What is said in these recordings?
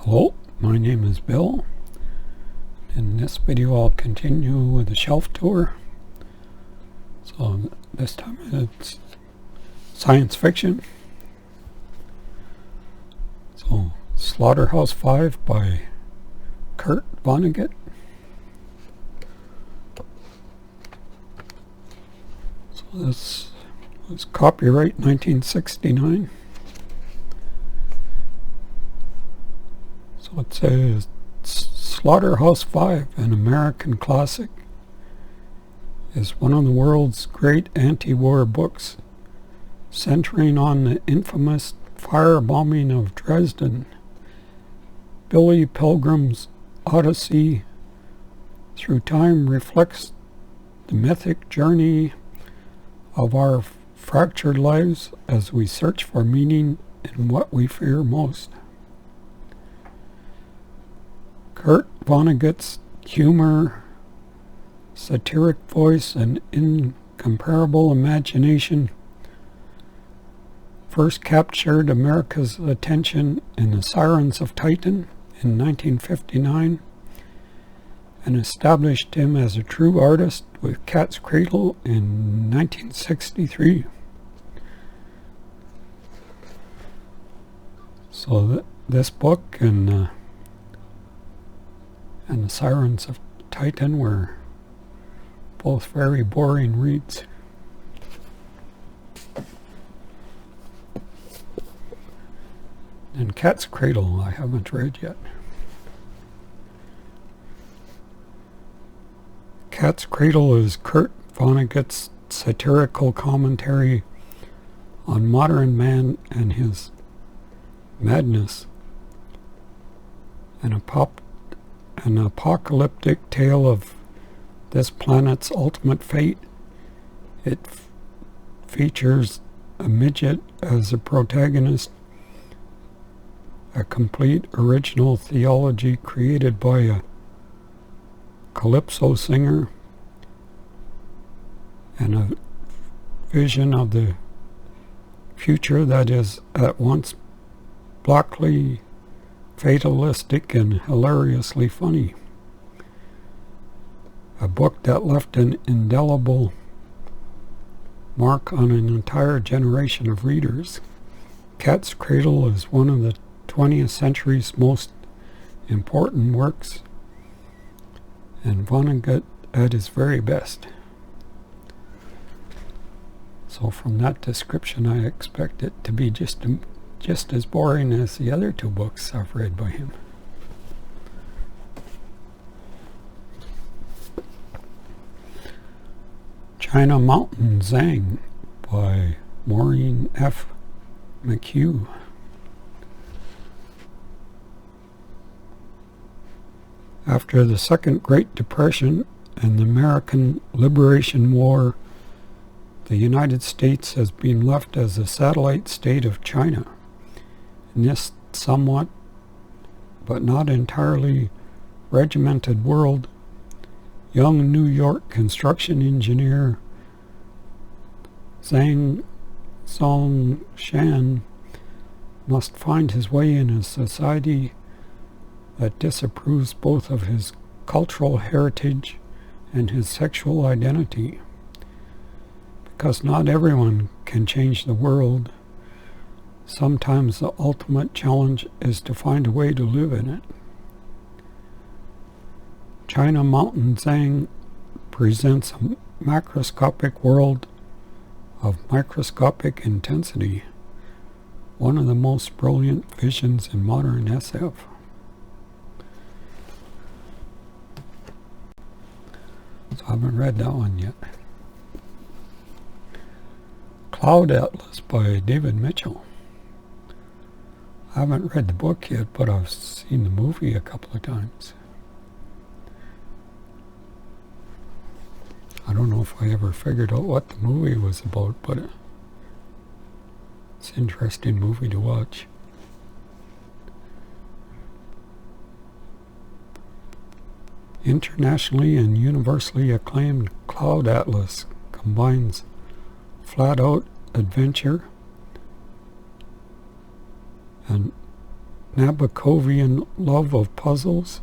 Hello, my name is Bill. In this video I'll continue with the shelf tour. So this time it's science fiction. So Slaughterhouse-Five by Vonnegut. So this was copyright 1969. So it says Slaughterhouse-Five, an American classic, is one of the world's great anti-war books, centering on the infamous firebombing of Dresden. Billy Pilgrim's odyssey through time reflects the mythic journey of our fractured lives as we search for meaning in what we fear most. Vonnegut's humor, satiric voice, and incomparable imagination first captured America's attention in The Sirens of Titan in 1959 and established him as a true artist with Cat's Cradle in 1963. So this book and The Sirens of Titan were both very boring reads. And Cat's Cradle I haven't read yet. Cat's Cradle is Kurt Vonnegut's satirical commentary on modern man and his madness, an apocalyptic tale of this planet's ultimate fate. It features a midget as a protagonist, a complete original theology created by a calypso singer, and a vision of the future that is at once blackly fatalistic and hilariously funny. A book that left an indelible mark on an entire generation of readers. Cat's Cradle is one of the 20th century's most important works, and Vonnegut at his very best. So from that description I expect it to be just as boring as the other two books I've read by him. China Mountain Zhang by Maureen F. McHugh. After the Second Great Depression and the American Liberation War, the United States has been left as a satellite state of China. In this somewhat, but not entirely, regimented world, young New York construction engineer Zhang Shan must find his way in a society that disapproves both of his cultural heritage and his sexual identity. Because not everyone can change the world, sometimes the ultimate challenge is to find a way to live in it. China Mountain Zhang presents a macroscopic world of microscopic intensity, one of the most brilliant visions in modern SF. So I haven't read that one yet. Cloud Atlas by David Mitchell. I haven't read the book yet, but I've seen the movie a couple of times. I don't know if I ever figured out what the movie was about, but it's an interesting movie to watch. Internationally and universally acclaimed Cloud Atlas combines flat-out adventure and Nabokovian love of puzzles,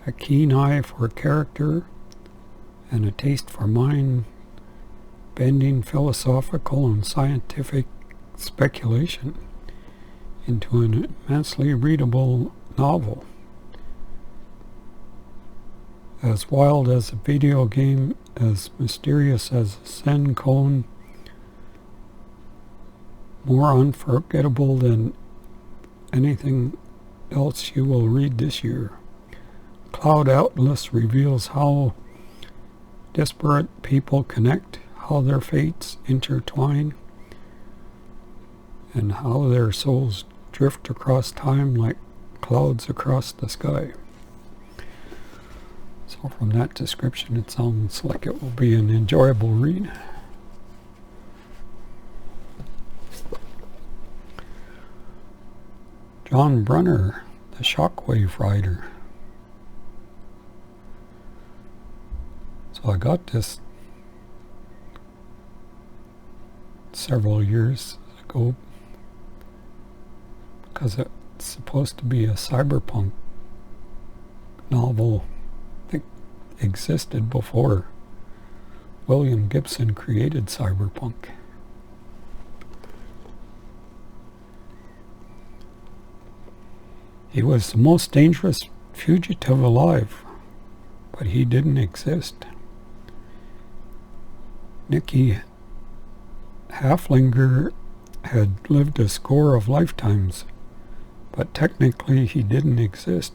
a keen eye for character, and a taste for mind-bending philosophical and scientific speculation into an immensely readable novel. As wild as a video game, as mysterious as a Zen cone, more unforgettable than anything else you will read this year. Cloud Atlas reveals how disparate people connect, how their fates intertwine, and how their souls drift across time like clouds across the sky. So from that description, it sounds like it will be an enjoyable read. John Brunner, the Shockwave rider. So I got this several years ago because it's supposed to be a cyberpunk novel that existed before William Gibson created cyberpunk. He was the most dangerous fugitive alive, but he didn't exist. Nicky Haflinger had lived a score of lifetimes, but technically he didn't exist.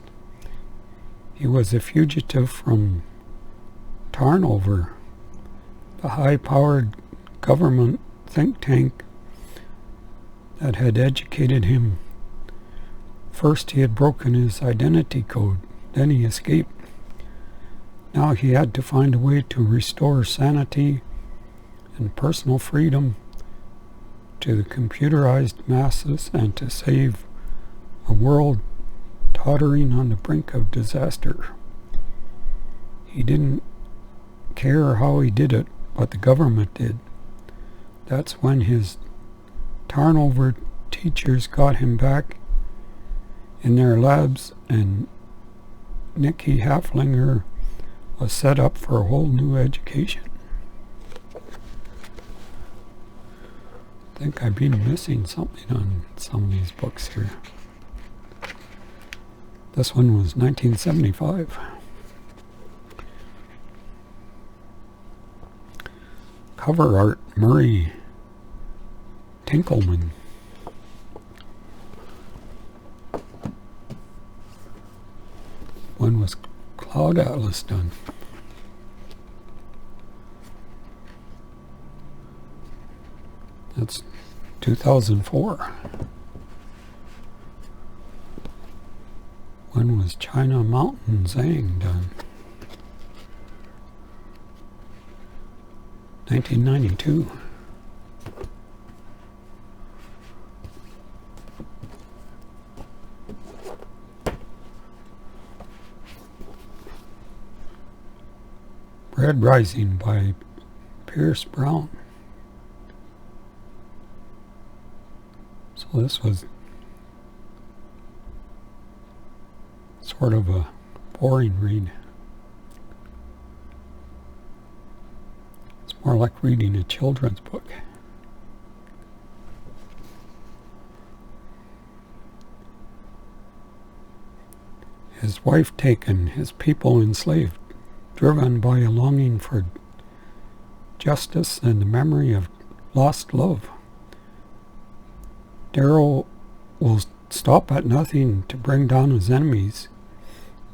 He was a fugitive from Tarnover, the high-powered government think tank that had educated him. First he had broken his identity code, then he escaped. Now he had to find a way to restore sanity and personal freedom to the computerized masses and to save a world tottering on the brink of disaster. He didn't care how he did it, but the government did. That's when his Tarnover teachers got him back in their labs, and Nicky Haflinger was set up for a whole new education. I think I've been missing something on some of these books here. This one was 1975. Cover art, Murray Tinkelman. When was Cloud Atlas done? That's 2004. When was China Mountain Zhang done? 1992. Red Rising by Pierce Brown. So this was sort of a boring read. It's more like reading a children's book. His wife taken, his people enslaved, driven by a longing for justice and the memory of lost love. Darrow will stop at nothing to bring down his enemies,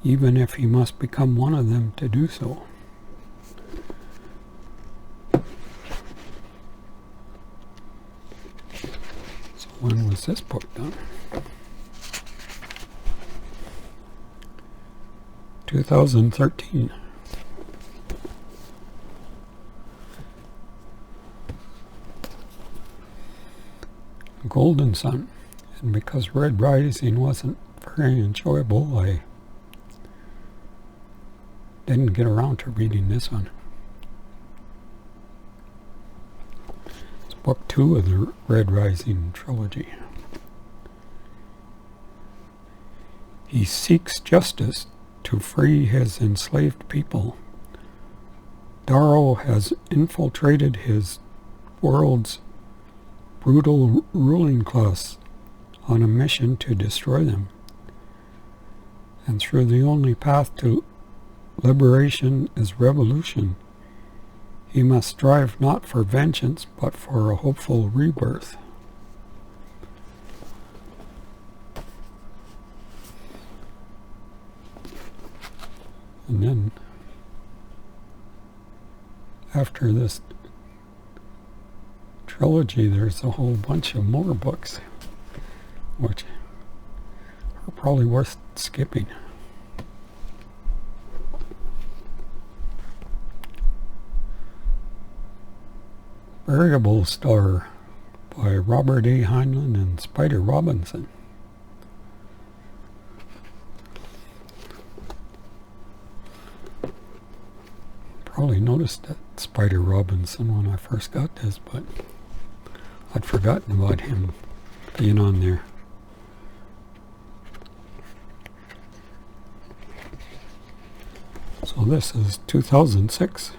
even if he must become one of them to do so. So when was this book done? 2013. Golden Sun, and because Red Rising wasn't very enjoyable, I didn't get around to reading this one. It's book 2 of the Red Rising trilogy. He seeks justice to free his enslaved people. Darrow has infiltrated his world's brutal ruling class on a mission to destroy them. And through the only path to liberation is revolution, he must strive not for vengeance, but for a hopeful rebirth. And then, after this trilogy, there's a whole bunch of more books, which are probably worth skipping. Variable Star by Robert A. Heinlein and Spider Robinson. Probably noticed that Spider Robinson when I first got this, but I'd forgotten about him being on there. So this is 2006.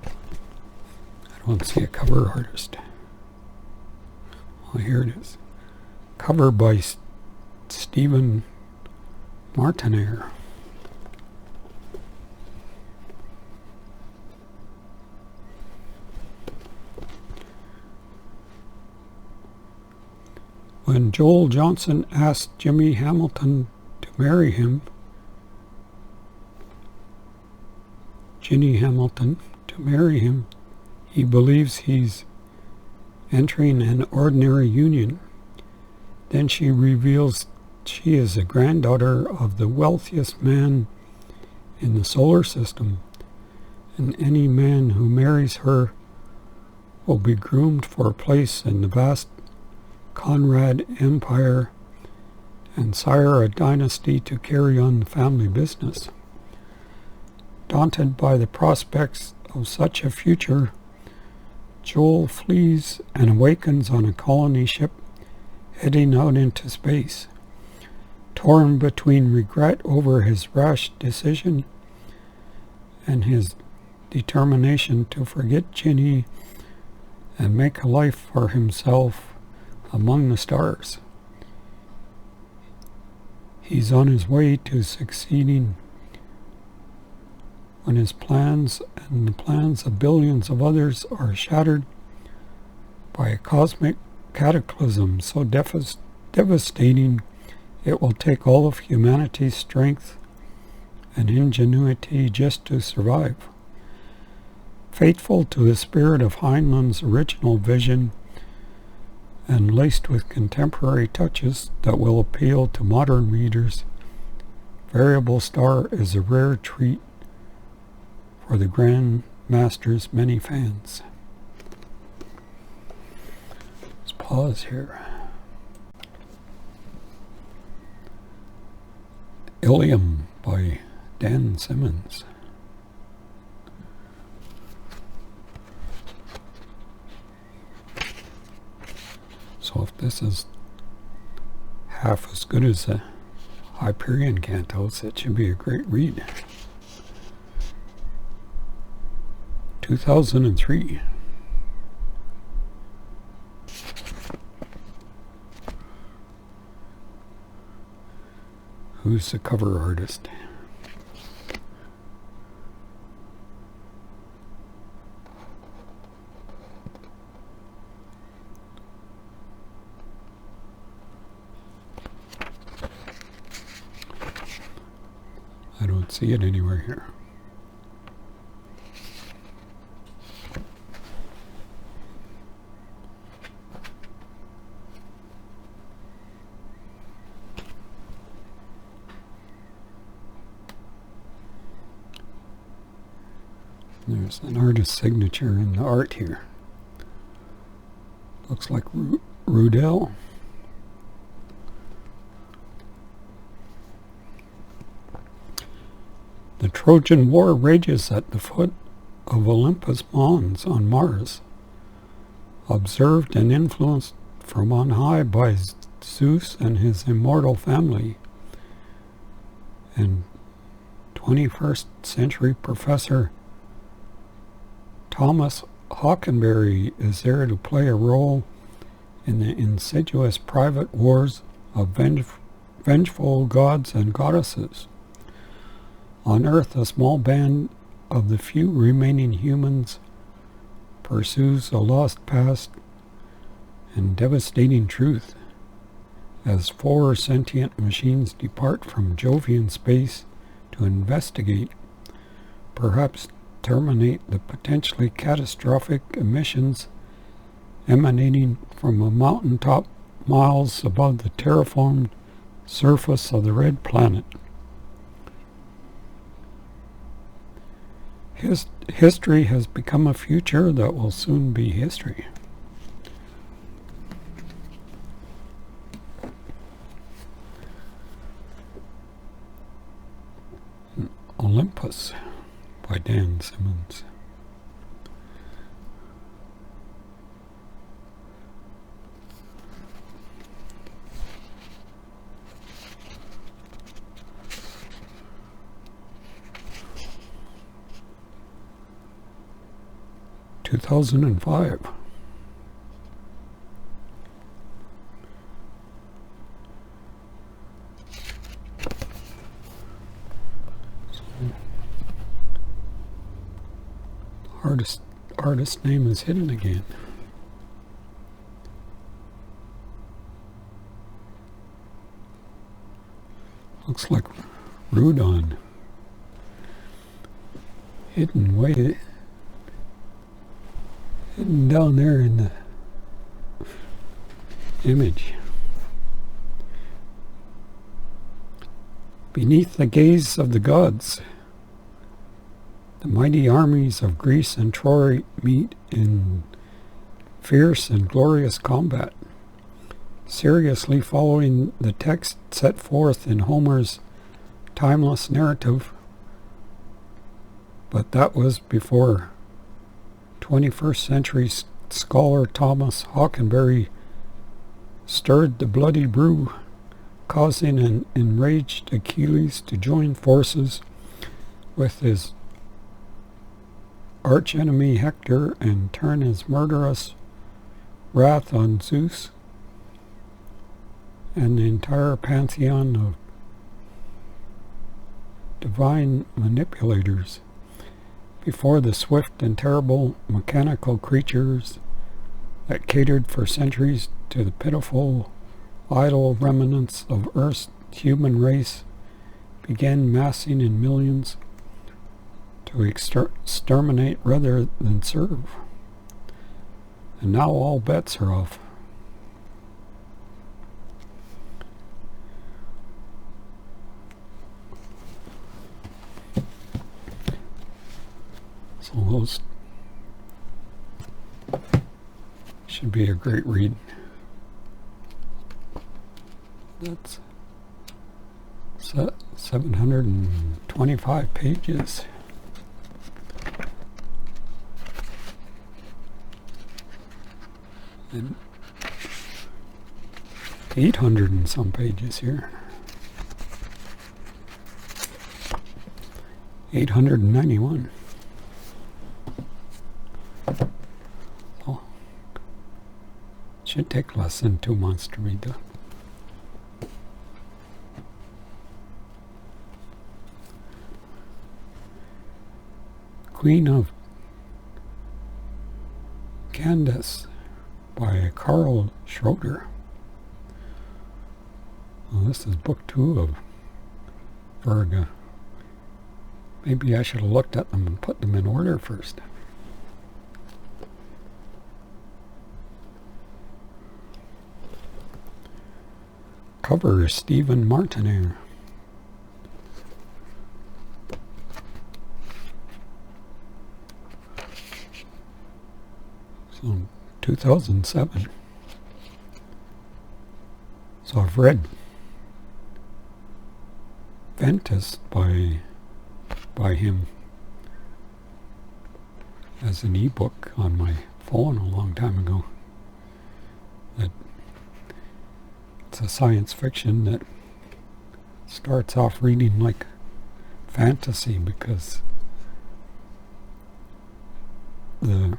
I don't see a cover artist. Oh, here it is. Cover by Stephen Martinaire. When Joel Johnson asked Jimmy Hamilton to marry him, he believes he's entering an ordinary union. Then she reveals she is a granddaughter of the wealthiest man in the solar system, and any man who marries her will be groomed for a place in the vast Conrad Empire and sire a dynasty to carry on the family business. Daunted by the prospects of such a future, Joel flees and awakens on a colony ship heading out into space. Torn between regret over his rash decision and his determination to forget Ginny and make a life for himself among the stars, he's on his way to succeeding when his plans and the plans of billions of others are shattered by a cosmic cataclysm so devastating it will take all of humanity's strength and ingenuity just to survive. Faithful to the spirit of Heinlein's original vision and laced with contemporary touches that will appeal to modern readers, Variable Star is a rare treat for the Grand Master's many fans. Let's pause here. Ilium by Dan Simmons. So if this is half as good as the Hyperion Cantos, it should be a great read. 2003. Who's the cover artist? I don't see it anywhere here. There's an artist's signature in the art here. Looks like Rudell. The Trojan War rages at the foot of Olympos Mons on Mars, observed and influenced from on high by Zeus and his immortal family, and 21st century professor Thomas Hockenberry is there to play a role in the insidious private wars of vengeful gods and goddesses. On Earth, a small band of the few remaining humans pursues a lost past and devastating truth as 4 sentient machines depart from Jovian space to investigate, perhaps terminate the potentially catastrophic emissions emanating from a mountaintop miles above the terraformed surface of the red planet. History has become a future that will soon be history. Olympos by Dan Simmons. Two 2005. Artist name is hidden again. Looks like Rudon. Hidden down there in the image. Beneath the gaze of the gods, the mighty armies of Greece and Troy meet in fierce and glorious combat, seriously following the text set forth in Homer's timeless narrative. But that was before 21st century scholar Thomas Hockenberry stirred the bloody brew, causing an enraged Achilles to join forces with his archenemy Hector and turn his murderous wrath on Zeus and the entire pantheon of divine manipulators before the swift and terrible mechanical creatures that catered for centuries to the pitiful, idle remnants of Earth's human race began massing in millions to exterminate rather than serve. And now all bets are off. So those should be a great read. That's 725 pages. And 800 and some pages here. 891. Oh, should take less than 2 months to read that. Queen of Candesce by Karl Schroeder. Well, this is book 2 of Verga. Maybe I should have looked at them and put them in order first. Cover is Stephen Martiner. So 2007. So I've read Ventus by him. as an ebook on my phone a long time ago. That it's a science fiction that starts off reading like fantasy because the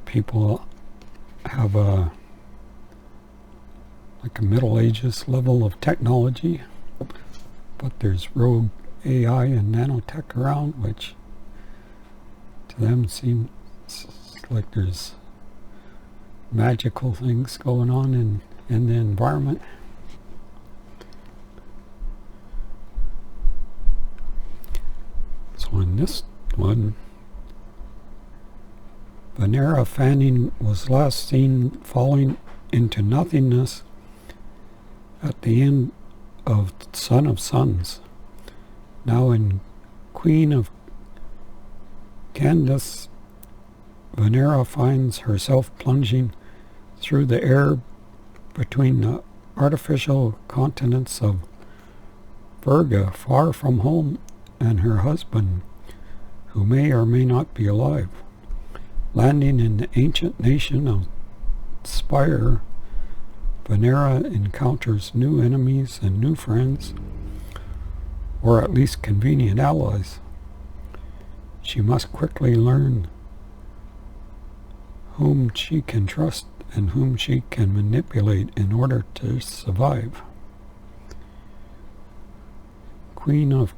people have a Middle Ages level of technology, but there's rogue AI and nanotech around, which to them seems like there's magical things going on in the environment. So in this one, Venera Fanning was last seen falling into nothingness at the end of Son of Suns. Now in Queen of Candesce, Venera finds herself plunging through the air between the artificial continents of Verga, far from home, and her husband, who may or may not be alive. Landing in the ancient nation of Spire, Venera encounters new enemies and new friends, or at least convenient allies. She must quickly learn whom she can trust and whom she can manipulate in order to survive. Queen of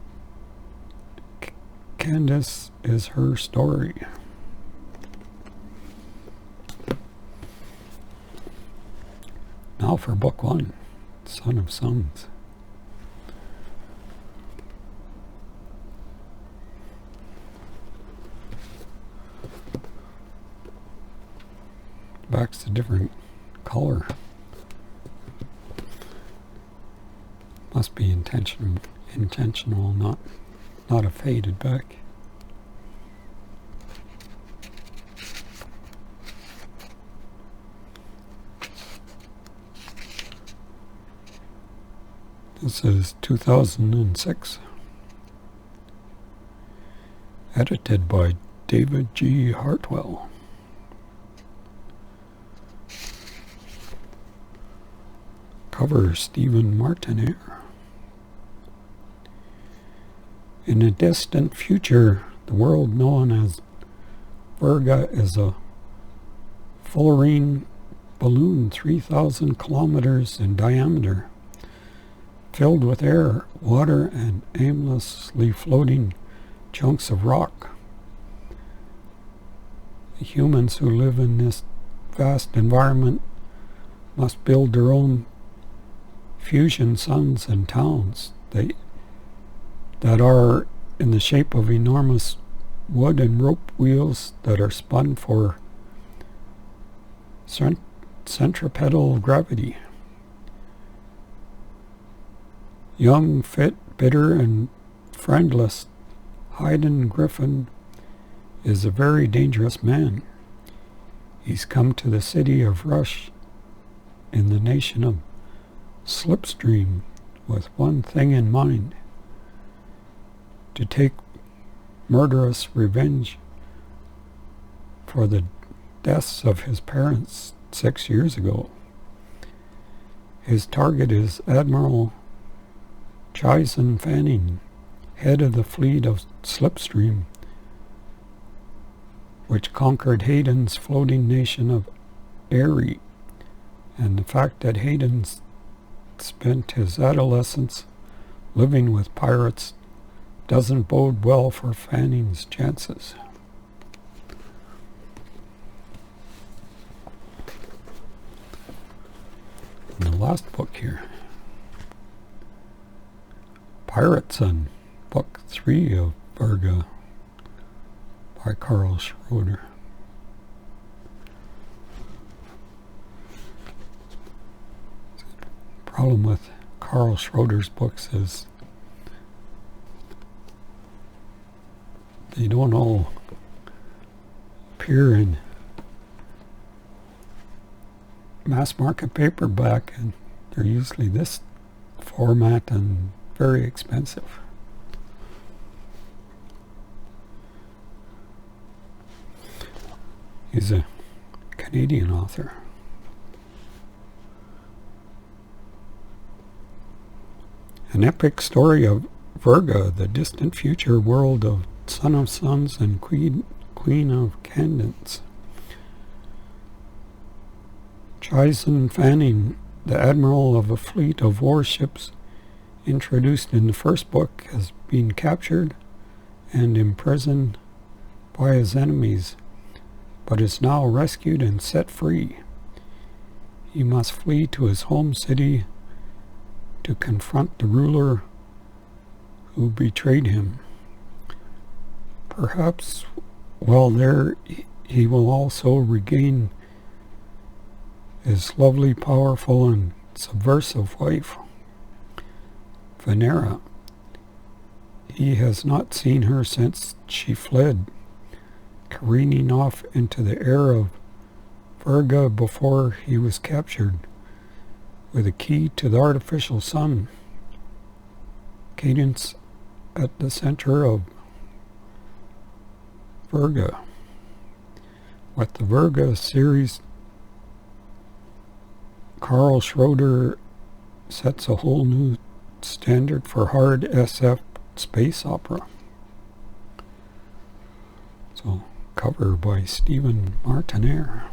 Candesce is her story. Now for book one, Son of Suns. Back's a different color. Must be intentional, not a faded back. This is 2006. Edited by David G. Hartwell. Cover Stephen Martinaire. In a distant future, the world known as Verga is a fullerene balloon 3,000 kilometers in diameter, filled with air, water, and aimlessly floating chunks of rock. The humans who live in this vast environment must build their own fusion suns and towns that are in the shape of enormous wood and rope wheels that are spun for centripetal gravity. Young, fit, bitter, and friendless, Hayden Griffin is a very dangerous man. He's come to the city of Rush in the nation of Slipstream with one thing in mind: to take murderous revenge for the deaths of his parents 6 years ago. His target is Admiral Chison Fanning, head of the fleet of Slipstream, which conquered Hayden's floating nation of Erie, and the fact that Hayden spent his adolescence living with pirates doesn't bode well for Fanning's chances. And the last book here, Pirate Son, Book 3 of Verga by Karl Schroeder. The problem with Karl Schroeder's books is they don't all appear in mass market paperback, and they're usually this format and very expensive. He's a Canadian author. An epic story of Virga, the distant future world of Son of Suns and Queen of Candesce. Chison Fanning, the admiral of a fleet of warships introduced in the first book, has been captured and imprisoned by his enemies, but is now rescued and set free. He must flee to his home city to confront the ruler who betrayed him. Perhaps while there he will also regain his lovely, powerful, and subversive wife, Venera. He has not seen her since she fled, careening off into the air of Virga before he was captured, with a key to the artificial sun, Candesce at the center of Virga. With the Virga series, Karl Schroeder sets a whole new standard for hard SF space opera. So, cover by Stephen Martinaire.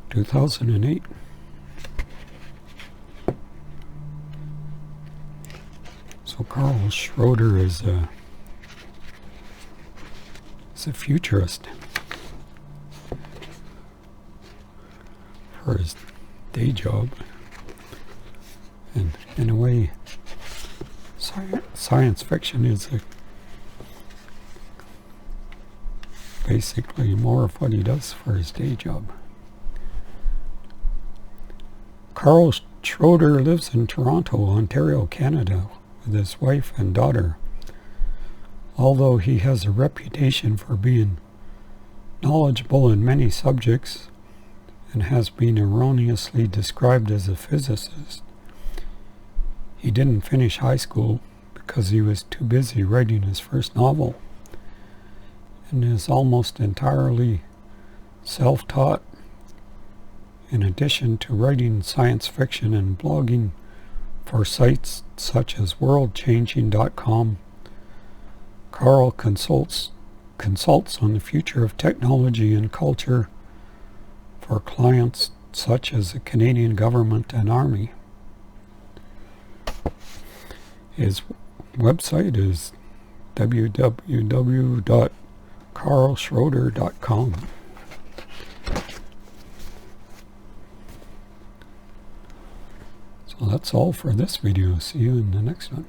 (2008). So Karl Schroeder is a futurist for his day job, and in a way science fiction is basically more of what he does for his day job. Karl Schroeder lives in Toronto, Ontario, Canada, with his wife and daughter. Although he has a reputation for being knowledgeable in many subjects and has been erroneously described as a physicist, he didn't finish high school because he was too busy writing his first novel, and is almost entirely self-taught. In addition to writing science fiction and blogging for sites such as worldchanging.com, Karl consults on the future of technology and culture for clients such as the Canadian government and army. His website is www.karlschroeder.com. So that's all for this video. See you in the next one.